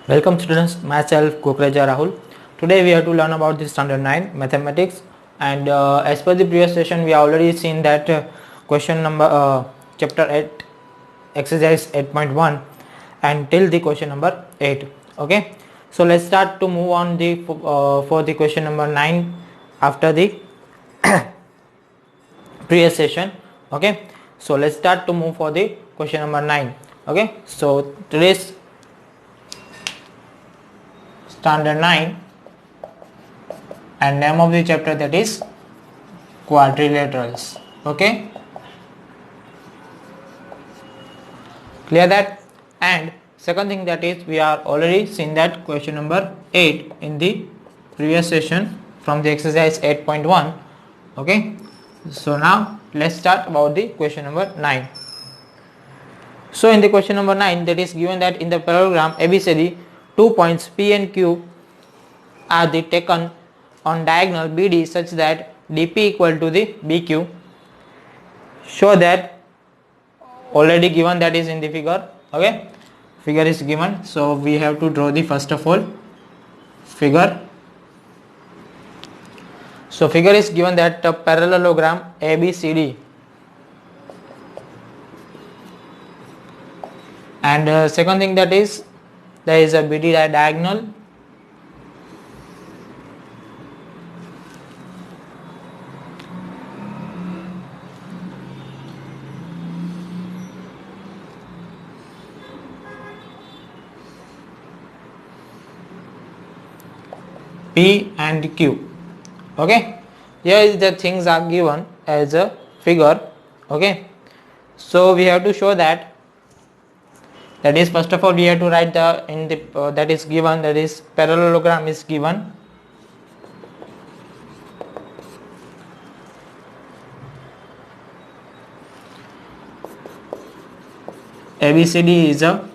Welcome students, myself Kukreja Rahul. Today we have to learn about the standard 9 mathematics, and as per the previous session we have already seen that question number chapter 8 exercise 8.1 and till the question number 8. Okay, so let's start to move on the for the question number 9 after the previous session. Okay, so let's start to move for the question number 9. Okay, so today's standard 9 and name of the chapter, that is quadrilaterals. Okay, clear that? And second thing, that is we are already seen that question number 8 in the previous session from the exercise 8.1. okay, so now let's start about the question number 9. So in the question number 9, that is given that in the parallelogram ABCD 2 points P and Q are the taken on diagonal BD such that DP equal to the BQ. Show that, already given, that is in the figure. Okay, figure is given, so we have to draw the first of all figure. So figure is given that a parallelogram ABCD, and second thing, that is there is a BD diagonal, P and Q. Okay, here is the things are given as a figure. Okay, so we have to show that, that is first of all we have to write the in the that is given, that is parallelogram is given. ABCD is a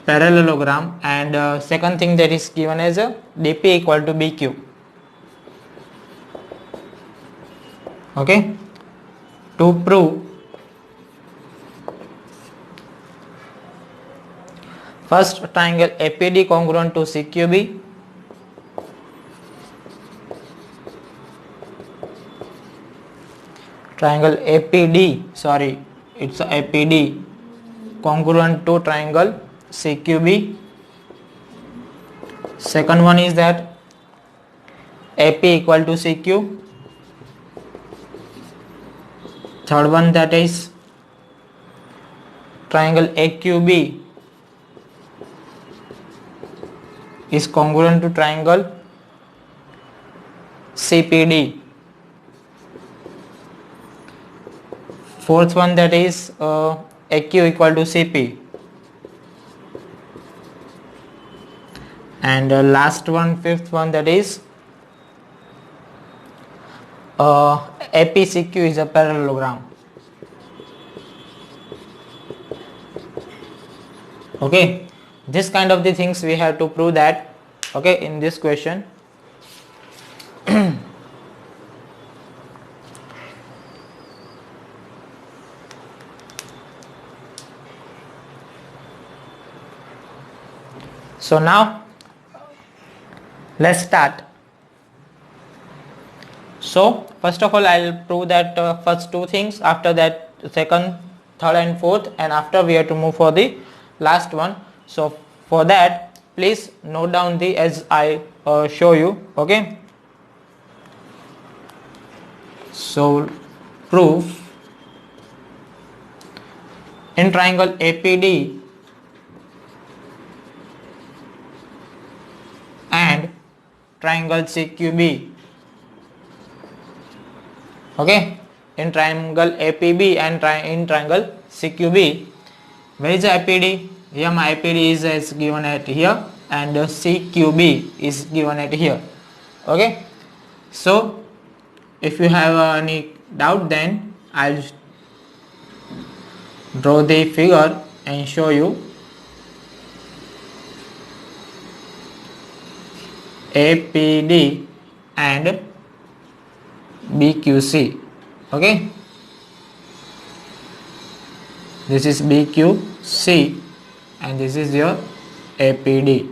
parallelogram, and second thing, that is given as a DP equal to BQ. Okay, to prove, first triangle APD congruent to CQB, triangle APD, sorry, it's APD congruent to triangle CQB. Second one is that AP equal to CQ. Third one, that is triangle AQB is congruent to triangle CPD. Fourth one, that is AQ equal to CP. And last one, fifth one, that is APCQ is a parallelogram. Okay, this kind of the things we have to prove that, okay, in this question. So now let's start. So first of all I'll prove that first two things, after that second, third and fourth, and after we have to move for the last one. So for that please note down the as I show you. Okay, so proof in triangle APD and triangle CQB. Okay, in triangle APB and in triangle CQB, where is the APD? Here my APD is given at here, and CQB is given at here. Okay, so if you have any doubt, then I'll draw the figure and show you. APD and BQC. Okay, this is BQC and this is your APD.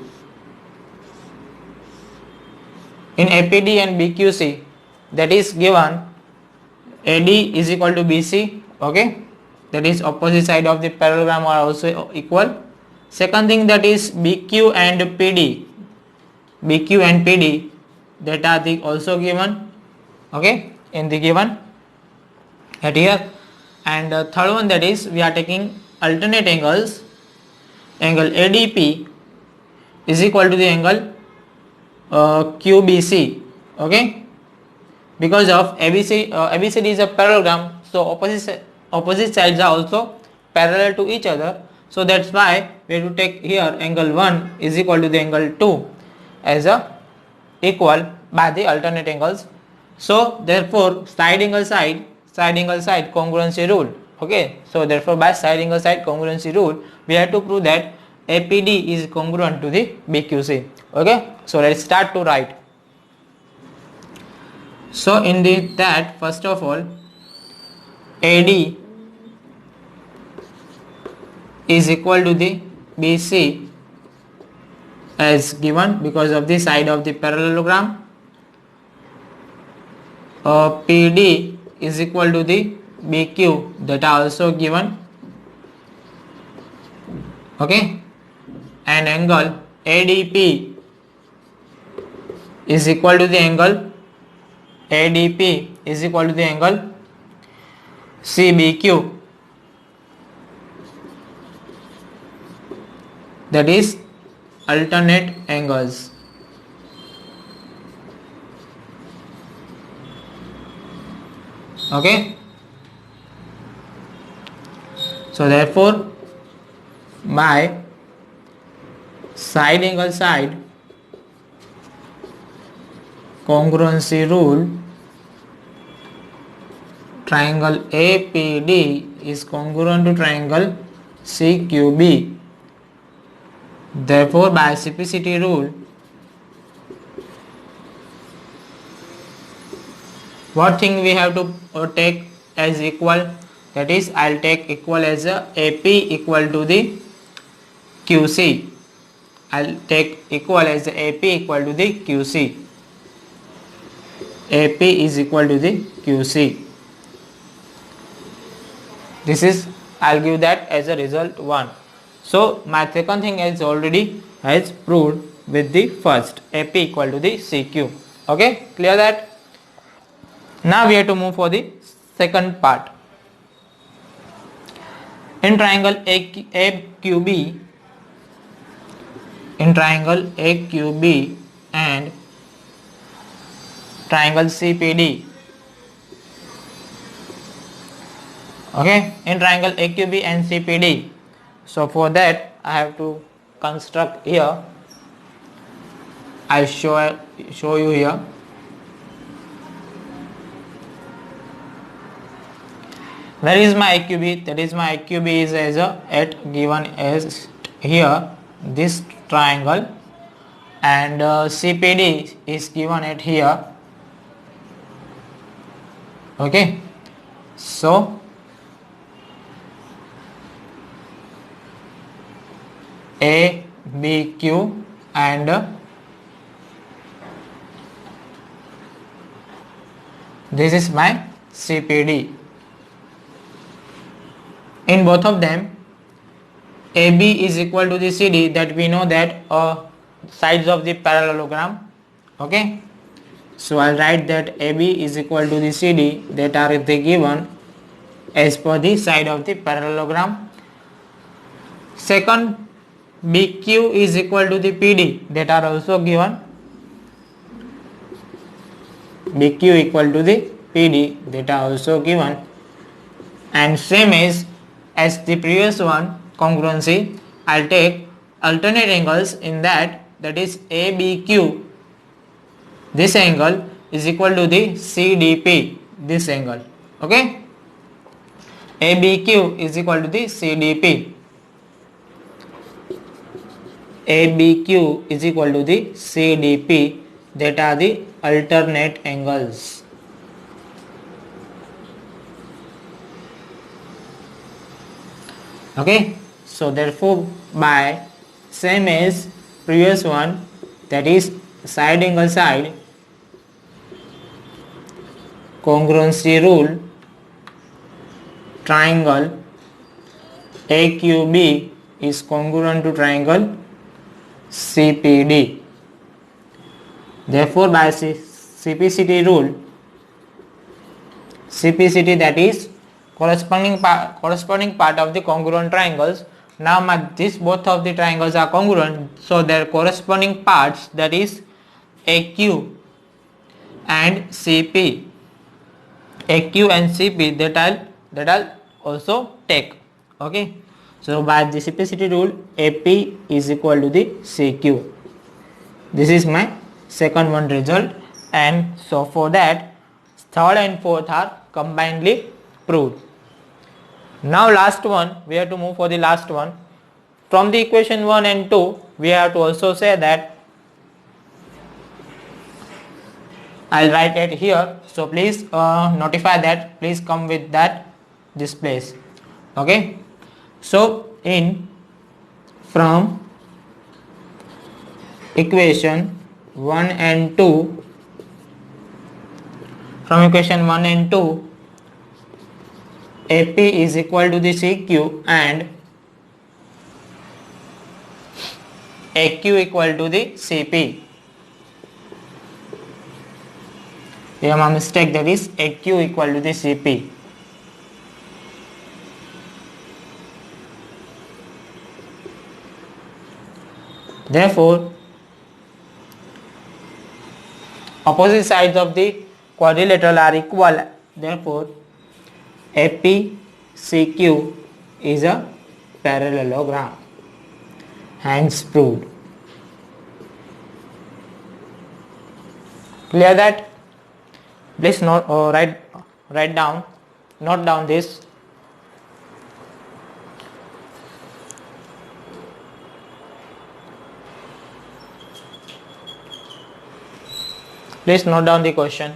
In APD and BQC, that is given AD is equal to BC, okay, that is opposite side of the parallelogram are also equal. Second thing, that is BQ and PD, that are the also given, okay, in the given at here. And third one, that is we are taking alternate angles. Angle ADP is equal to the angle QBC, okay, because of ABCD is a parallelogram, so opposite sides are also parallel to each other, so that's why we have to take here angle 1 is equal to the angle 2 as a equal by the alternate angles. So therefore side angle side congruency rule, okay, so therefore by side angle side congruency rule we have to prove that APD is congruent to the BQC, okay. So let's start to write. So in that, first of all, AD is equal to the BC as given because of the side of the parallelogram. PD is equal to the BQ, that are also given, okay, and angle ADP is equal to the angle CBQ, that is alternate angles, okay. So therefore by side angle side congruency rule, triangle APD is congruent to triangle CQB. Therefore by reciprocity rule, what thing we have to take as equal, that is I'll take equal as a AP equal to the QC. I'll take equal as AP equal to the QC. AP is equal to the QC. This is, I'll give that as a result 1. So my second thing is already has proved with the first, AP equal to the CQ, okay, clear that. Now we have to move for the second part. In triangle AQB, and triangle CPD, okay, in triangle AQB and CPD. So for that I have to construct here, I'll show you here. Where is my AQB? That is my AQB is as a given as here, this triangle, and CPD is given at here, okay. So ABQ and this is my CPD. In both of them, AB is equal to the CD, that we know that sides of the parallelogram, okay. So I'll write that AB is equal to the CD, that are the given as per the side of the parallelogram. Second, BQ is equal to the PD, that are also given. BQ equal to the PD, that are also given. And same as the previous one, congruency, I'll take alternate angles in that is ABQ, this angle is equal to the CDP, this angle, okay. ABQ is equal to the CDP. ABQ is equal to the CDP, that are the alternate angles. Okay, so therefore by same as previous one, that is side angle side congruency rule, triangle AQB is congruent to triangle CPD. Therefore, by CPCD rule, CPCD, that is corresponding part of the congruent triangles. Now this both of the triangles are congruent, so their corresponding parts, that is AQ and CP, AQ and CP, that I'll also take. Okay, so by the CPCD rule, AP is equal to the CQ. This is my second one result, and so for that third and fourth are combinedly proved. Now last one, we have to move for the last one. From the equation 1 and 2, we have to also say that, I'll write it here, so please notify that, please come with that this place. Okay, so from equation 1 and 2, AP is equal to the CQ and AQ equal to the CP. Here my mistake, that is AQ equal to the CP. Therefore, opposite sides of the quadrilateral are equal. Therefore, APCQ is a parallelogram. Hence proved. Clear that? Please note, note down this. Please note down the question.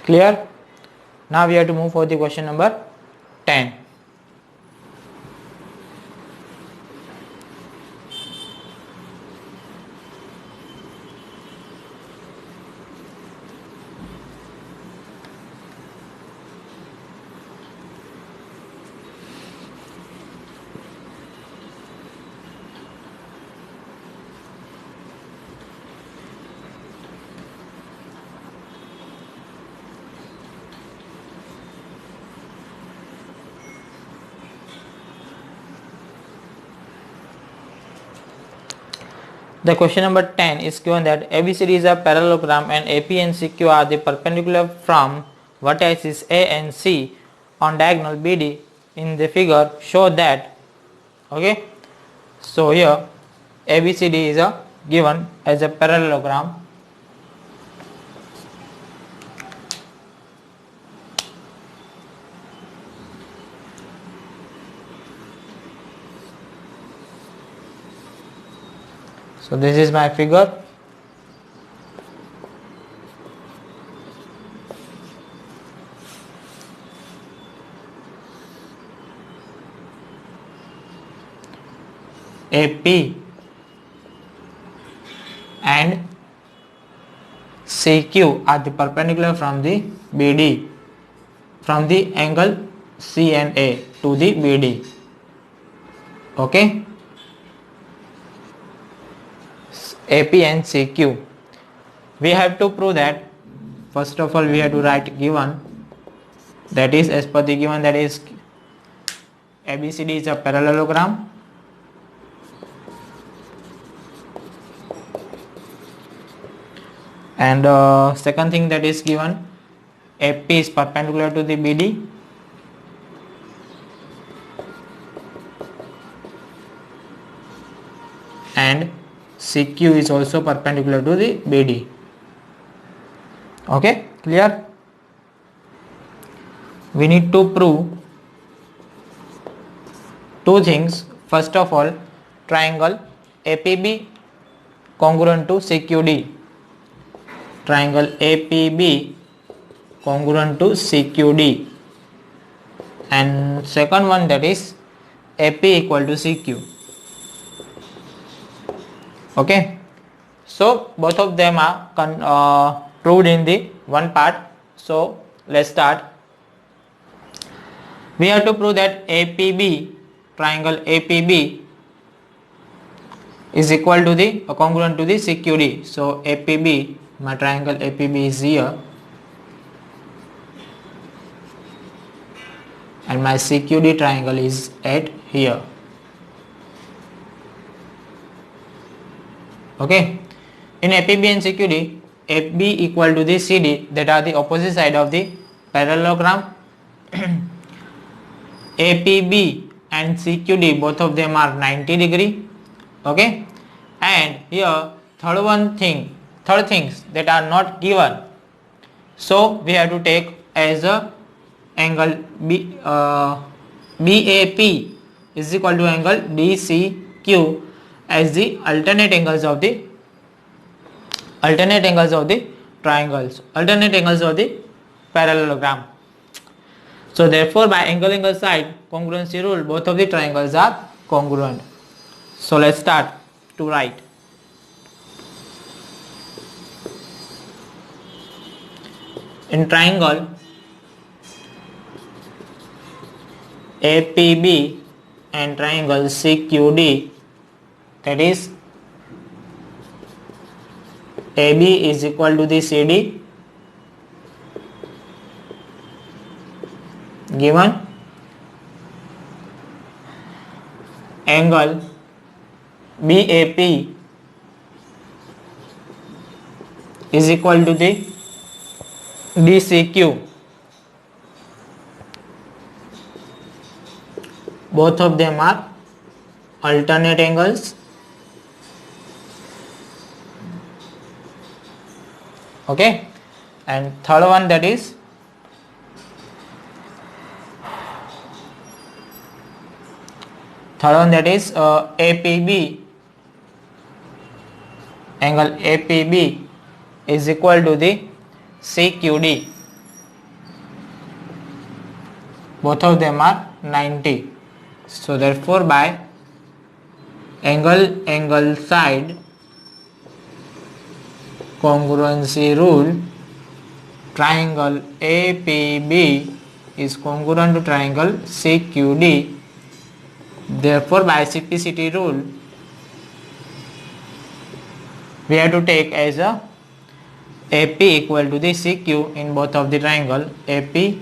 Clear? Now we have to move for the question number 10. The question number 10 is given that ABCD is a parallelogram and AP and CQ are the perpendicular from vertices A and C on diagonal BD. In the figure show that. Okay, so here ABCD is a given as a parallelogram. So this is my figure. AP and CQ are the perpendicular from the BD, from the angle C and A to the BD. Okay, AP and CQ. We have to prove that. First of all, we have to write given, that is as per the given, that is ABCD is a parallelogram and second thing that is given, AP is perpendicular to the BD, and CQ is also perpendicular to the BD. Okay, clear? We need to prove two things. First of all, triangle APB congruent to CQD. Triangle APB congruent to CQD. And second one, that is AP equal to CQ. Okay, so both of them are proved in the one part. So let's start. We have to prove that APB, triangle APB is equal to the congruent to the CQD. So APB, my triangle APB is here, and my CQD triangle is at here. Okay, in APB and CQD, AB equal to the CD, that are the opposite side of the parallelogram. APB and CQD, both of them are 90 degree. Okay, and here third things that are not given, so we have to take as a angle BAP is equal to angle DCQ as the alternate angles of the triangles, alternate angles of the parallelogram. So therefore, by angle side congruency rule, both of the triangles are congruent. So let's start to write. In triangle APB and triangle CQD, that is AB is equal to the CD given angle BAP is equal to the DCQ. Both of them are alternate angles. Okay, and third one, that is APB, angle APB is equal to the CQD. Both of them are 90. So therefore, by angle side congruency rule, triangle APB is congruent to triangle CQD. Therefore, by CPCT rule, we have to take as a AP equal to the CQ in both of the triangle. AP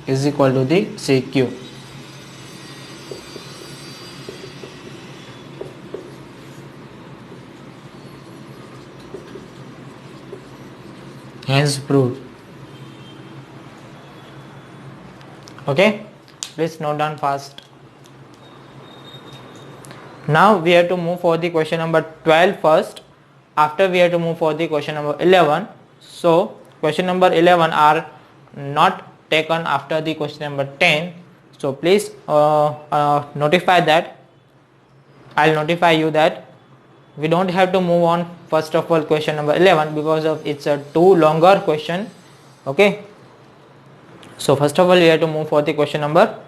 is equal to the CQ. Hence proved. Okay, please note down fast. Now we have to move for the question number 12 first. After we have to move for the question number 11. So question number 11 are not taken after the question number 10. So please notify that. I'll notify you that we don't have to move on first of all question number 11 because of it's a too longer question. Okay, so first of all we have to move for the question number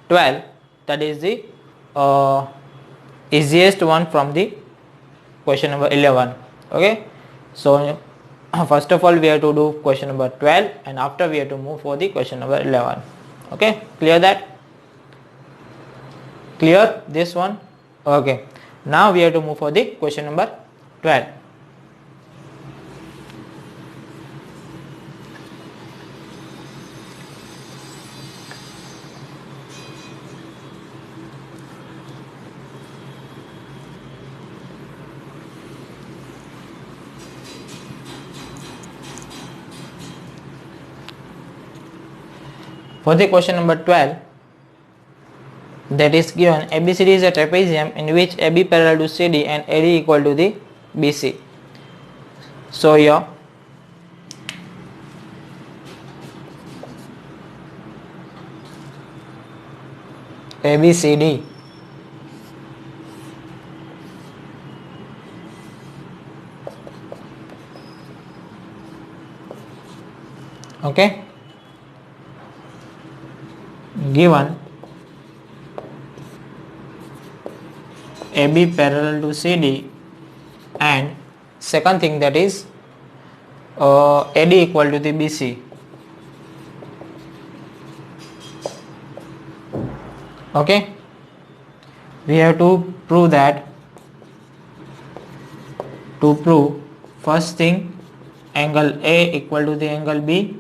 12, that is the easiest one from the question number 11. Okay, so first of all we have to do question number 12 and after we have to move for the question number 11. Okay, clear that? Clear this one? Okay, now we have to move for the question number 12. For the question number 12, that is given ABCD is a trapezium in which AB parallel to CD and AD equal to the BC. So here ABCD okay, given AB parallel to CD and second thing that is AD equal to the BC. Okay, we have to prove that. To prove, first thing, angle A equal to the angle B,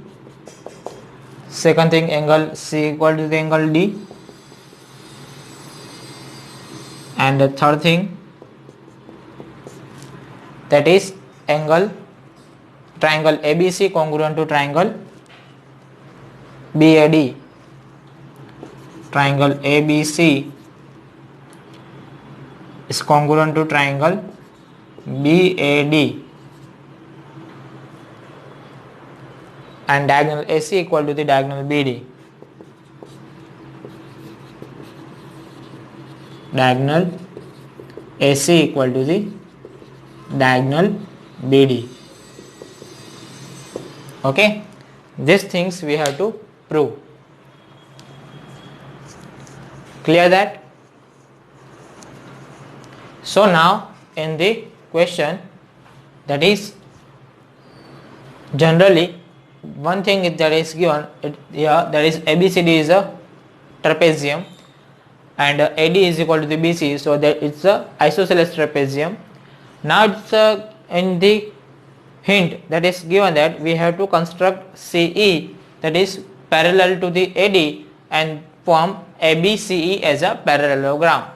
second thing, angle C equal to the angle D, and the third thing, that is angle triangle ABC congruent to triangle BAD. Triangle ABC is congruent to triangle BAD, and diagonal AC equal to the diagonal BD. Diagonal AC equal to the diagonal BD. Okay, these things we have to prove. Clear that? So now in the question, that is generally one thing that is given here, that is ABCD is a trapezium and AD is equal to the BC, so that it's a isosceles trapezium. Now it's in the hint that is given that we have to construct CE, that is parallel to the AD, and form ABCE as a parallelogram.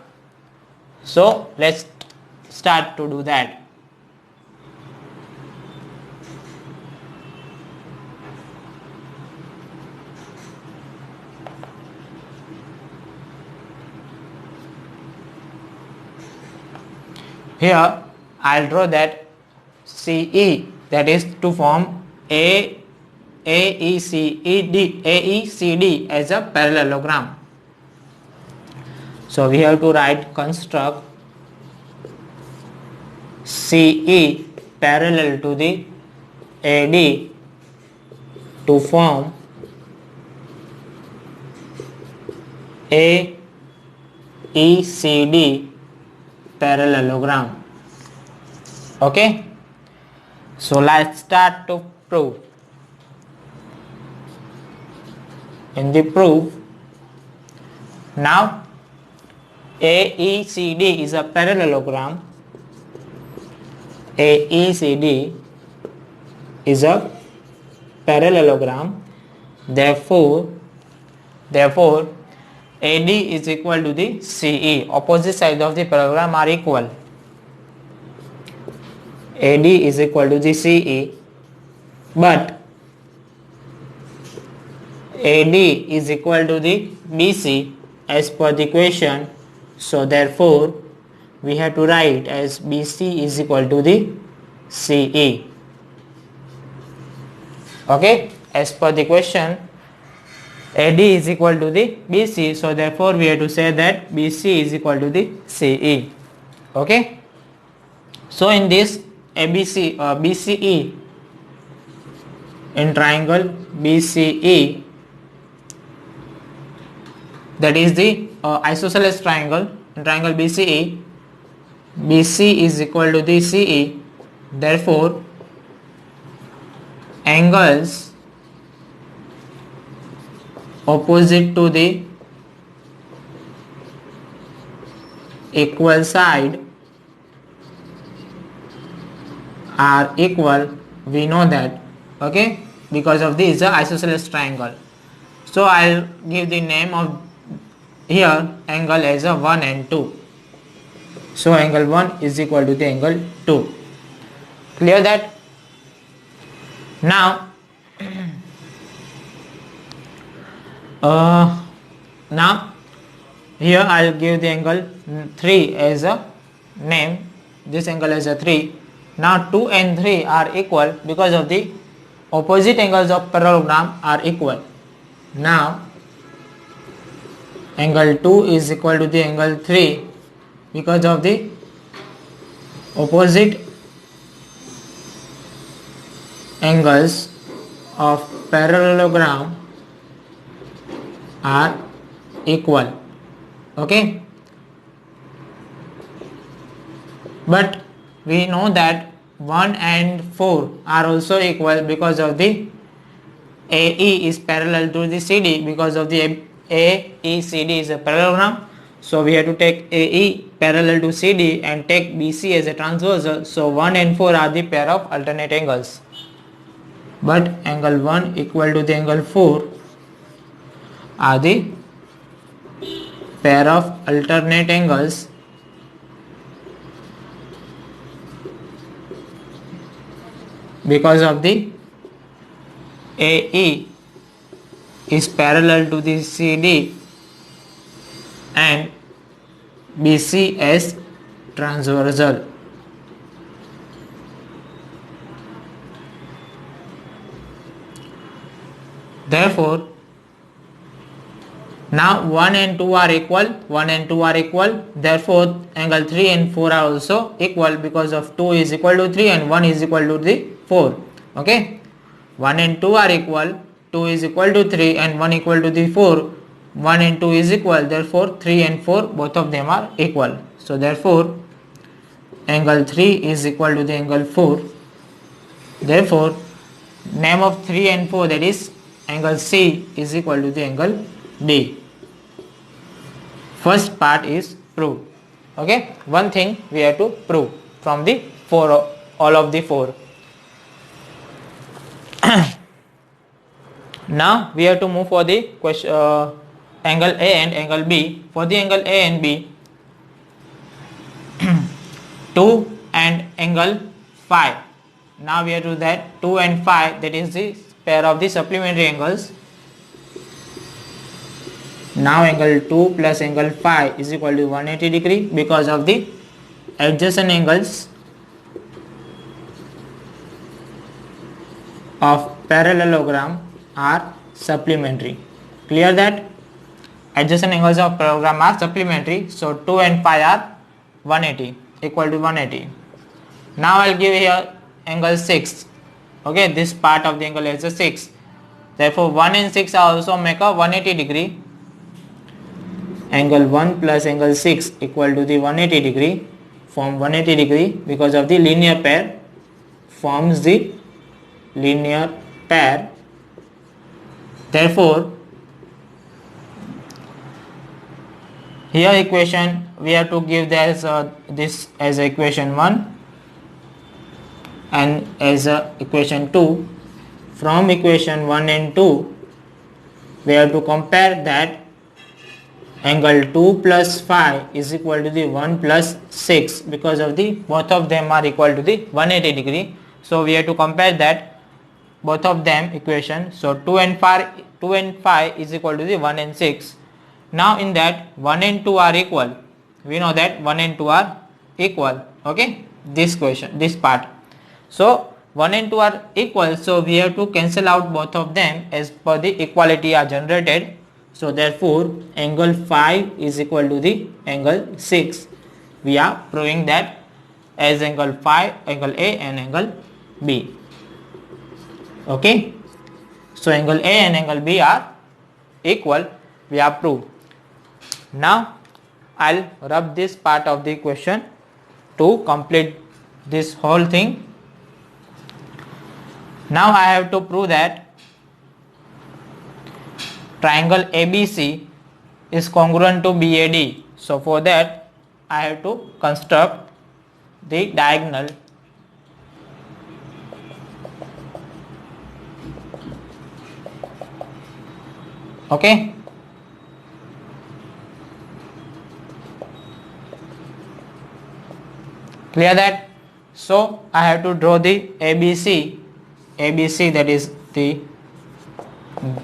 So let's start to do that. Here I'll draw that CE, that is to form AECD as a parallelogram. So we have to write construct CE parallel to the AD to form AECD parallelogram. Okay, so let's start to prove. In the proof, now AECD is a parallelogram. AECD is a parallelogram. Therefore AD is equal to the CE. Opposite sides of the parallelogram are equal. AD is equal to the CE, but AD is equal to the BC as per the equation. So therefore we have to write as BC is equal to the CE. Okay, as per the question, AD is equal to the BC, so therefore we have to say that BC is equal to the CE. Okay, so in this BCE, in triangle BCE, that is the isosceles triangle, in triangle BCE, BC is equal to the CE. Therefore angles opposite to the equal side are equal. We know that, okay, because of this isosceles triangle. So I'll give the name of here angle as a 1 and 2. So angle 1 is equal to the angle 2. Clear that? Now Now here I'll give the angle 3 as a name. This angle is a 3. Now 2 and 3 are equal because of the opposite angles of parallelogram are equal. Now angle 2 is equal to the angle 3 because of the opposite angles of parallelogram are equal. Okay, but we know that 1 and 4 are also equal because of the AE is parallel to the CD, because of the AECD is a parallelogram. So we have to take AE parallel to CD and take BC as a transversal. So 1 and 4 are the pair of alternate angles, but angle 1 equal to the angle 4 are the pair of alternate angles because of the AE is parallel to the CD and BC as transversal. Therefore, now 1 and 2 are equal, 1 and 2 are equal, therefore angle 3 and 4 are also equal because of 2 is equal to 3 and 1 is equal to the 4. Okay, 1 and 2 are equal, 2 is equal to 3 and 1 equal to the 4, 1 and 2 is equal, therefore 3 and 4 both of them are equal. So therefore angle 3 is equal to the angle 4. Therefore name of 3 and 4, that is angle C, is equal to the angle D. First part is proved. Okay, one thing we have to prove from the all of the 4. Now we have to move for the question, angle A and angle B. For the angle A and B, 2 and angle phi. Now we have to do that 2 and phi, that is the pair of the supplementary angles. Now angle 2 plus angle phi is equal to 180 degree because of the adjacent angles of parallelogram are supplementary. Clear that? Adjacent angles of parallelogram are supplementary. So 2 and phi are 180, equal to 180. Now I will give here angle 6. Okay, this part of the angle is a 6. Therefore 1 and 6 also make a 180 degree. Angle 1 plus angle 6 equal to the 180 degree, form 180 degree because of the linear pair, forms the linear pair. Therefore here equation we have to give this as equation 1 and as equation 2. From equation 1 and 2 we have to compare that angle 2 plus phi is equal to the 1 plus 6 because of the both of them are equal to the 180 degree. So we have to compare that both of them equation. So 2 and phi is equal to the 1 and 6. Now in that 1 and 2 are equal. We know that 1 and 2 are equal. Okay, this question, this part. So 1 and 2 are equal, so we have to cancel out both of them as per the equality are generated. So therefore angle phi is equal to the angle 6. We are proving that as angle phi, angle A and angle B. Okay, so angle A and angle B are equal. We have proved. Now I'll rub this part of the question to complete this whole thing. Now I have to prove that triangle ABC is congruent to BAD. So for that I have to construct the diagonal. Okay, clear that? So I have to draw the ABC, that is the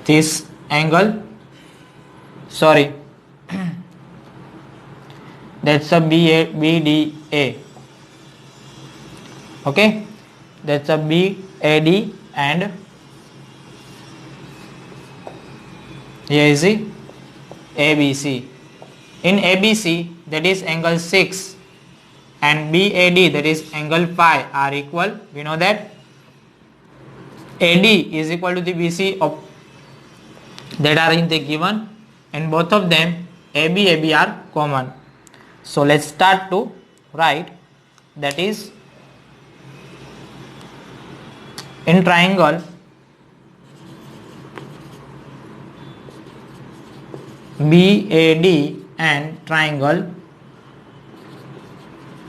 this angle sorry, that's a BDA. Okay, that's a BAD, and here is the ABC. In ABC, that is angle 6, and BAD, that is angle 5, are equal. We know that AD is equal to the BC of that are in the given, and both of them AB are common. So let's start to write. That is, in triangle BAD and triangle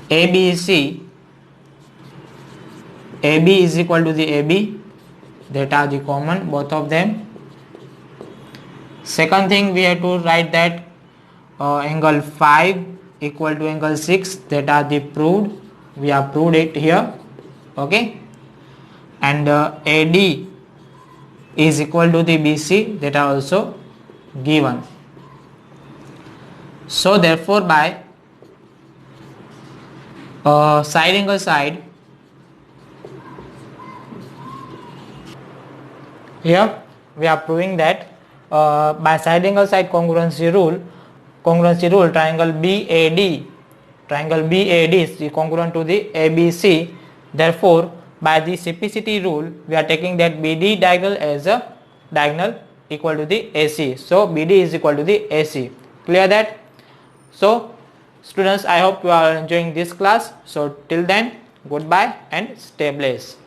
ABC, AB is equal to the AB, that are the common, both of them. Second thing, we have to write that angle 5 equal to angle 6, that are the proved. We have proved it here. Okay, and AD is equal to the BC, that are also given. So therefore, by side angle side, here we are proving that by side angle side congruency rule, triangle BAD is congruent to the ABC. Therefore, by the simplicity rule, we are taking that BD diagonal as a diagonal equal to the AC. So BD is equal to the AC. Clear that? So students, I hope you are enjoying this class. So till then, goodbye and stay blessed.